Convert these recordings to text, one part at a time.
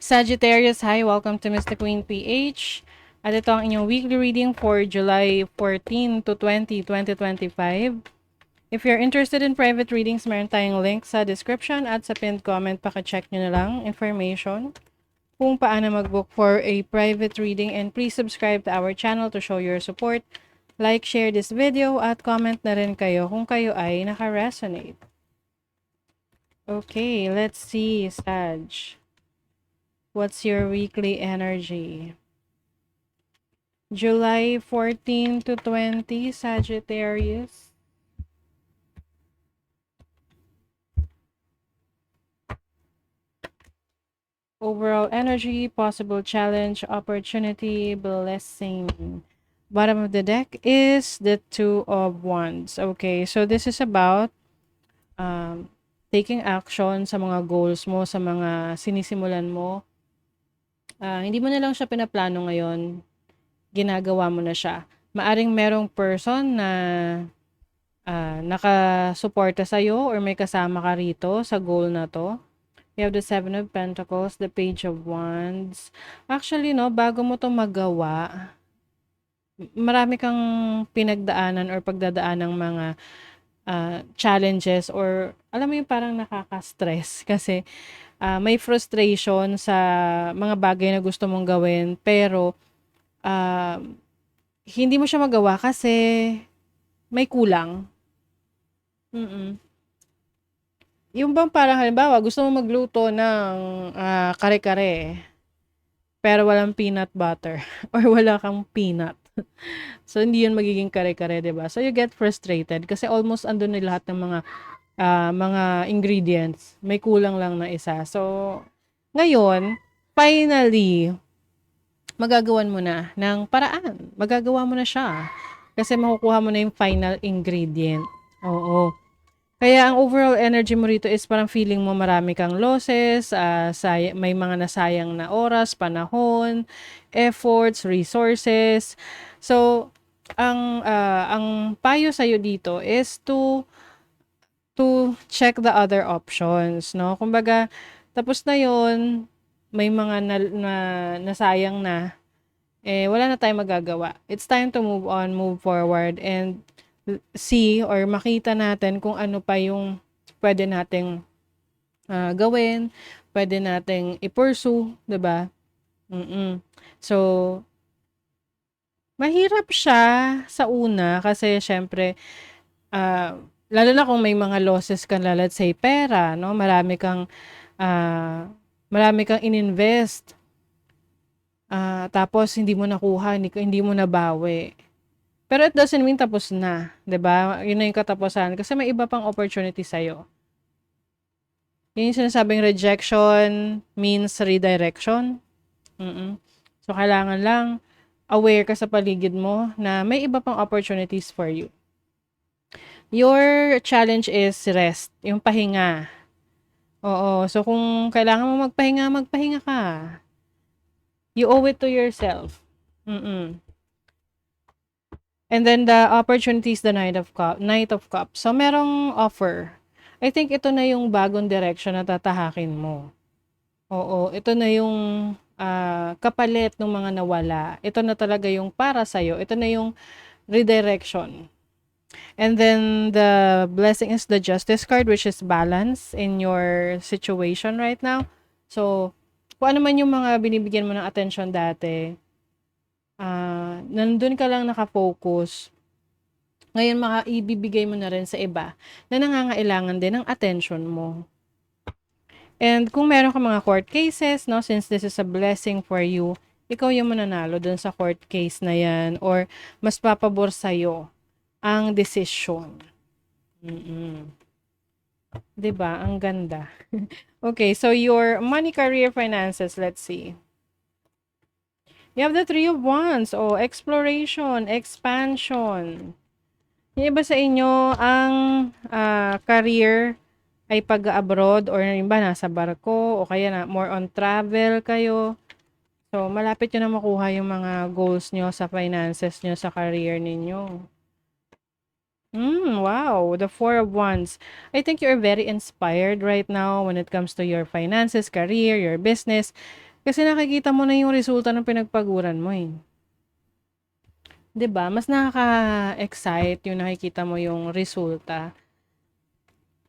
Sagittarius, hi! Welcome to Mr. Queen PH. At ito ang inyong weekly reading for July 14 to 20, 2025. If you're interested in private readings, meron tayong link sa description at sa pinned comment. Paka-check nyo na lang information kung paano mag-book for a private reading, and please subscribe to our channel to show your support. Like, share this video at comment na rin kayo kung kayo ay naka-resonate. Okay, let's see, Sag. What's your weekly energy? July 14 to 20, Sagittarius. Overall energy, possible challenge, opportunity, blessing. Bottom of the deck is the Two of Wands. Okay, so this is about taking action sa mga goals mo, sa mga sinisimulan mo. Hindi mo na lang siya pinaplano ngayon, ginagawa mo na siya. Maaring merong person na nakasuporta sa'yo or may kasama ka rito sa goal na to. You have the Seven of Pentacles, the Page of Wands. Actually, no, bago mo to magawa, marami kang pinagdaanan or pagdadaan ng mga challenges, or alam mo yung parang nakaka-stress kasi may frustration sa mga bagay na gusto mong gawin, pero hindi mo siya magawa kasi may kulang. Yung bang parang halimbawa, gusto mo magluto ng kare-kare, pero walang peanut butter or wala kang peanut. So, hindi yun magiging kare-kare, diba? So, you get frustrated kasi almost andun na lahat ng mga ingredients. May kulang lang na isa. So, ngayon, finally, magagawan mo na ng paraan. Magagawa mo na siya. Kasi makukuha mo na yung final ingredient. Oo. Kaya ang overall energy mo rito is parang feeling mo marami kang losses, may mga nasayang na oras, panahon, efforts, resources. So, ang payo sa'yo dito is to check the other options, no? Kumbaga, tapos na yon, may mga nasayang na, wala na tayong magagawa. It's time to move on, move forward, and see or makita natin kung ano pa yung pwede nating gawin, pwede nating i-pursue, 'di ba? So, mahirap siya sa una kasi syempre lalo na kung may mga losses ka na, let's say pera, no? Marami kang ininvest. Tapos hindi mo nakuha, hindi mo nabawi. Pero it doesn't mean tapos na, 'di ba? Yun na yung katapusan kasi may iba pang opportunity sa'yo. Yun yung sinasabing rejection means redirection. So, kailangan lang aware ka sa paligid mo na may iba pang opportunities for you. Your challenge is rest, yung pahinga. Oo, so kung kailangan mo magpahinga, magpahinga ka. You owe it to yourself. And then the opportunity is the Knight of Cups. So, merong offer. I think ito na yung bagong direction na tatahakin mo. Oo, ito na yung kapalit ng mga nawala. Ito na talaga yung para sa'yo. Ito na yung redirection. And then the blessing is the Justice card, which is balance in your situation right now. So, kung ano man yung mga binibigyan mo ng attention dati, nandun ka lang nakafocus. Ngayon, ibibigay mo na rin sa iba na nangangailangan din ng attention mo. And kung meron ka mga court cases, no, since this is a blessing for you, ikaw yung mananalo dun sa court case na yan, or mas papabor sa'yo ang desisyon. Diba? Ang ganda. Okay, so your money, career, finances, let's see. You have the Three of Wands. Exploration, expansion. Yung iba sa inyo, ang career ay pag-abroad, or yung iba nasa barko, o kaya na more on travel kayo. So, malapit nyo na makuha yung mga goals nyo sa finances nyo, sa career ninyo. Wow, the Four of Wands. I think you're very inspired right now when it comes to your finances, career, your business. Kasi nakikita mo na yung resulta ng pinagpaguran mo eh. 'Di ba? Mas nakaka-excite yung nakikita mo yung resulta.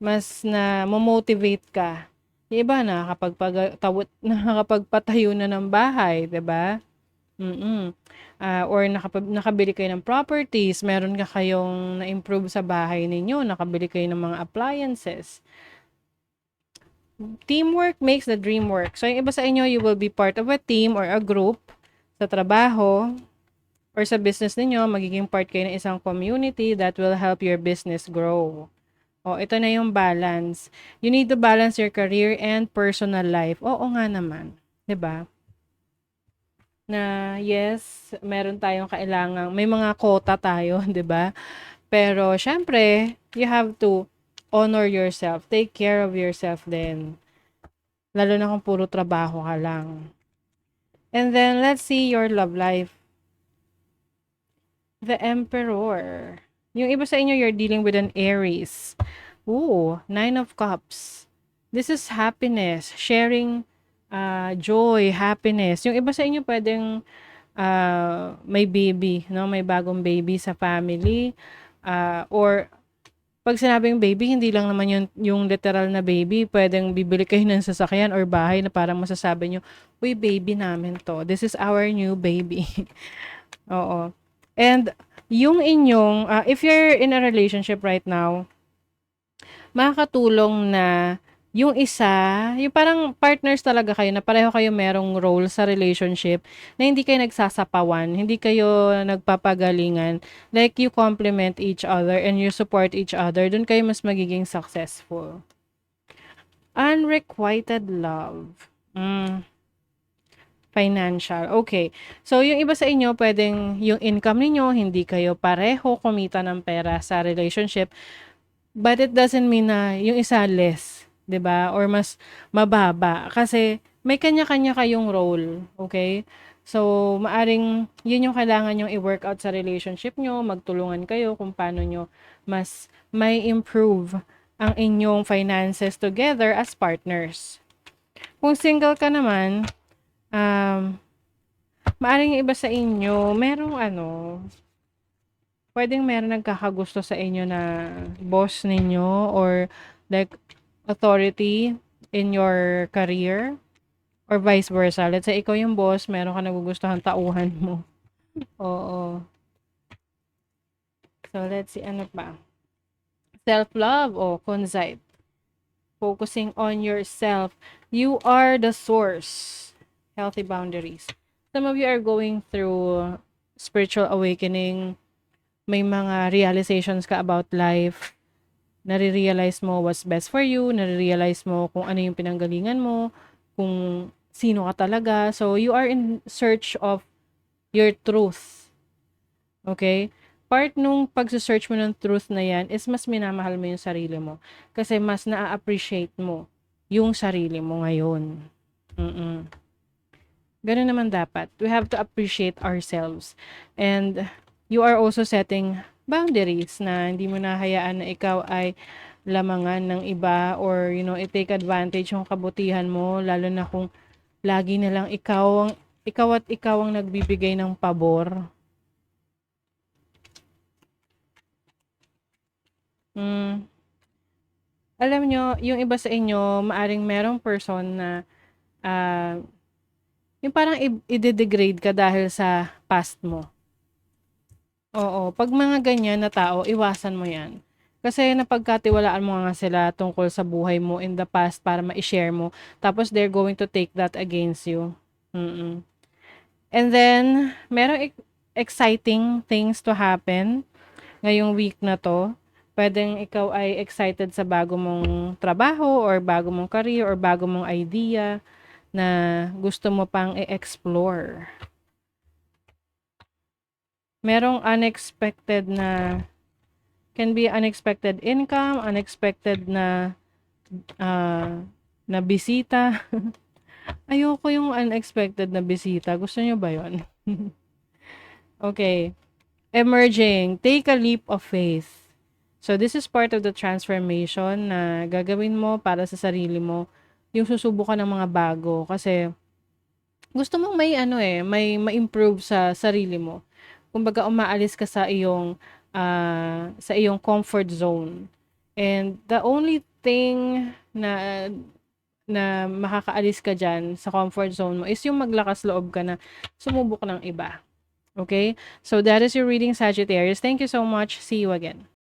Mas na motivate ka. Yung iba nakakapagpatayo na ng bahay, 'di ba? Or nakabili kayo ng properties, meron ka kayong na-improve sa bahay ninyo, nakabili kayo ng mga appliances. Teamwork makes the dream work. So, yung iba sa inyo, you will be part of a team or a group sa trabaho or sa business ninyo, magiging part kayo ng isang community that will help your business grow. O, ito na yung balance. You need to balance your career and personal life. Oo nga naman. 'Di ba? Na yes, meron tayong kailangang, may mga quota tayo, 'di ba? Pero syempre, you have to honor yourself. Take care of yourself din. Lalo na kung puro trabaho ka lang. And then, let's see your love life. The Emperor. Yung iba sa inyo, you're dealing with an Aries. Ooh, Nine of Cups. This is happiness, sharing joy, happiness. Yung iba sa inyo pwedeng may baby, no? May bagong baby sa family. Or pag sinabing baby, hindi lang naman yung literal na baby. Pwedeng bibili kayo ng sasakyan or bahay na parang masasabi nyo, uy, baby namin to. This is our new baby. Oo. And yung inyong, if you're in a relationship right now, makakatulong na yung isa, yung parang partners talaga kayo na pareho kayo merong role sa relationship na hindi kayo nagsasapawan, hindi kayo nagpapagalingan. Like you complement each other and you support each other. Doon kayo mas magiging successful. Unrequited love. Financial. Okay. So, yung iba sa inyo, pwedeng yung income ninyo, hindi kayo pareho kumita ng pera sa relationship. But it doesn't mean na yung isa less, 'di ba? Or mas mababa kasi may kanya-kanya kayong role, okay? So, maaring yun yung kailangan yung i-work out sa relationship nyo, magtulungan kayo kung paano nyo mas may improve ang inyong finances together as partners. Kung single ka naman, maaring yung iba sa inyo, pwedeng meron nagkakagusto sa inyo na boss ninyo or like authority in your career or vice versa. Let's say ikaw yung boss, meron ka nagugustuhan tauhan mo. Oo. So let's see, ano pa? Self-love o conceit. Focusing on yourself. You are the source. Healthy boundaries. Some of you are going through spiritual awakening. May mga realizations ka about life. Nare-realize mo what's best for you. Nare-realize mo kung ano yung pinanggalingan mo. Kung sino ka talaga. So, you are in search of your truth. Okay? Part nung pagsa-search mo ng truth na yan is mas minamahal mo yung sarili mo. Kasi mas na-appreciate mo yung sarili mo ngayon. Ganun naman dapat. We have to appreciate ourselves. And you are also setting boundaries na hindi mo nahayaan na ikaw ay lamangan ng iba or i-take advantage yung kabutihan mo, lalo na kung lagi na lang ikaw ang nagbibigay ng pabor. Alam nyo, yung iba sa inyo, maaring merong person na yung parang i-degrade ka dahil sa past mo. Oo, pag mga ganyan na tao, iwasan mo yan. Kasi napagkatiwalaan mo nga sila tungkol sa buhay mo in the past para ma-share mo. Tapos they're going to take that against you. And then, merong exciting things to happen ngayong week na to. Pwedeng ikaw ay excited sa bago mong trabaho or bago mong career or bago mong idea na gusto mo pang i-explore. Merong unexpected na, can be unexpected income, unexpected na na bisita. Ayoko yung unexpected na bisita. Gusto nyo ba yon? Okay. Emerging. Take a leap of faith. So, this is part of the transformation na gagawin mo para sa sarili mo. Yung susubukan ng mga bago. Kasi, gusto mong may ano, may ma-improve sa sarili mo. Kumbaga umaalis ka sa iyong comfort zone. And the only thing na makakaalis ka diyan sa comfort zone mo is yung maglakas loob ka na sumubok ng iba. Okay? So that is your reading, Sagittarius. Thank you so much. See you again.